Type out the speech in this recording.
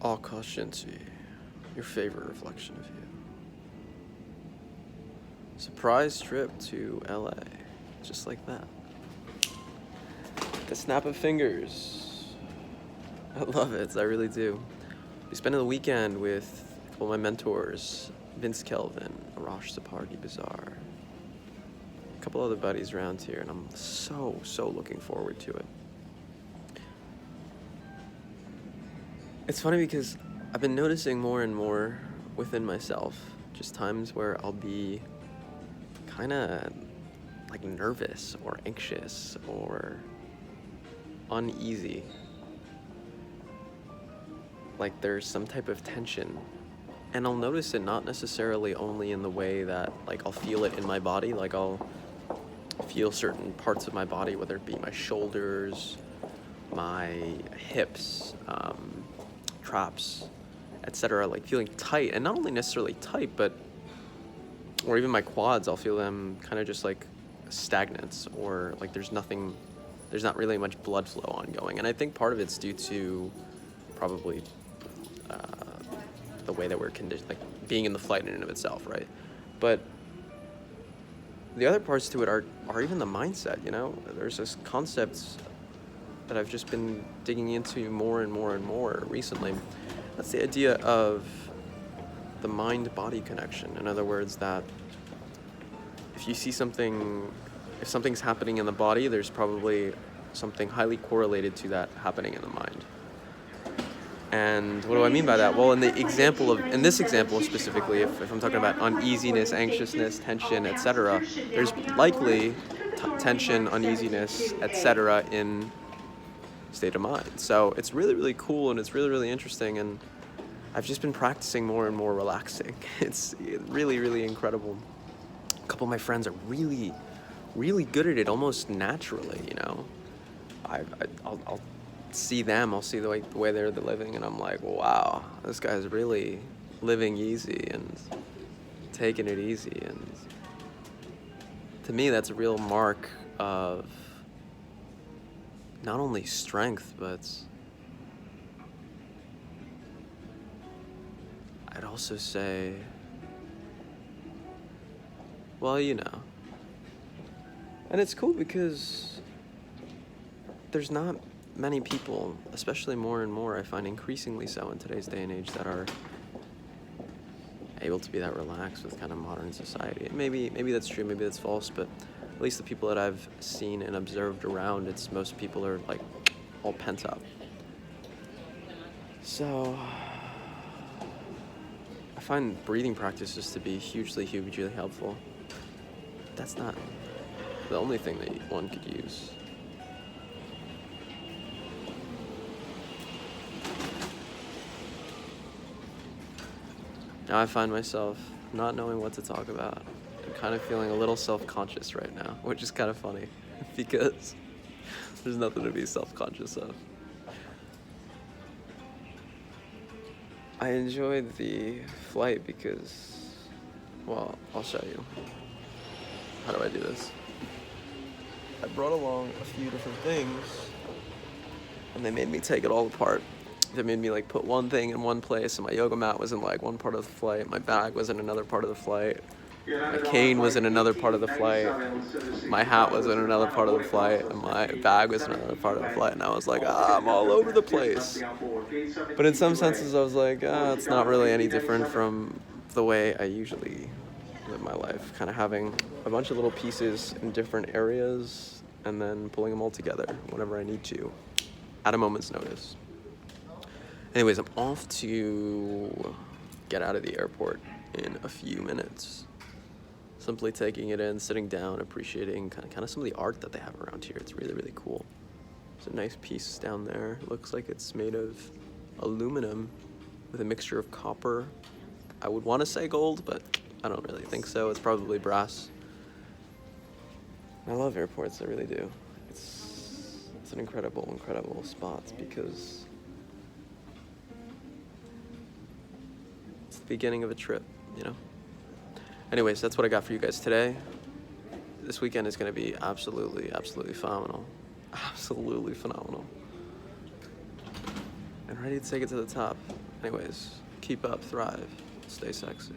Akash Inti, your favorite reflection of you. Surprise trip to LA, just like that. The snap of fingers. I love it, I really do. We spent the weekend with a couple of my mentors, Vince Kelvin, Arash Sapardi Bazaar, a couple other buddies around here, and I'm so looking forward to it. It's funny because I've been noticing more and more within myself, just times where I'll be kind of like nervous or anxious or uneasy. Like there's some type of tension. And I'll notice it not necessarily only in the way that like I'll feel it in my body, like I'll feel certain parts of my body, whether it be my shoulders, my hips, traps, etc., like feeling tight, and not only necessarily tight, but or even my quads, I'll feel them kind of just like stagnant, or like there's not really much blood flow ongoing. And I think part of it's due to probably the way that we're conditioned, like being in the flight in and of itself, right? But the other parts to it are even the mindset, you know? There's this concept that I've just been digging into more and more recently. That's the idea of the mind-body connection. In other words, that if something's happening in the body, there's probably something highly correlated to that happening in the mind. And what do I mean by that? Well, in this example specifically, if I'm talking about uneasiness, anxiousness, tension, etc., there's likely tension, uneasiness, etc. in state of mind. So it's really cool, and it's really interesting, and I've just been practicing more and more relaxing. It's really incredible. A couple of my friends are really good at it, almost naturally, you know. I'll see them, I'll see the way they're living, and I'm like, wow, this guy's really living easy and taking it easy. And to me, that's a real mark of not only strength, but I'd also say, well, you know. And it's cool because there's not many people, especially more and more, I find increasingly so in today's day and age, that are able to be that relaxed with kind of modern society. And maybe that's true, maybe that's false, but at least the people that I've seen and observed around, it's most people are like all pent up. So I find breathing practices to be hugely helpful. That's not the only thing that one could use. Now I find myself not knowing what to talk about and kind of feeling a little self-conscious right now, which is kind of funny because there's nothing to be self-conscious of. I enjoyed the flight because, well, I'll show you. How do I do this? I brought along a few different things, and they made me take it all apart. They made me like put one thing in one place, and my yoga mat was in like one part of the flight, my bag was in another part of the flight, my cane was in another part of the flight, my hat was in another part of the flight, and my bag was in another part of the flight, and I was like, I'm all over the place. But in some senses I was like, it's not really any different from the way I usually live my life, kind of having a bunch of little pieces in different areas and then pulling them all together whenever I need to at a moment's notice. Anyways, I'm off to get out of the airport in a few minutes. Simply taking it in, sitting down, appreciating kind of some of the art that they have around here. It's really cool. There's a nice piece down there. It looks like it's made of aluminum with a mixture of copper. I would want to say gold, but I don't really think so. It's probably brass. I love airports, I really do. It's an incredible spot because it's the beginning of a trip, you know? Anyways, that's what I got for you guys today. This weekend is going to be absolutely phenomenal. Absolutely phenomenal. And ready to take it to the top. Anyways, keep up, thrive, stay sexy.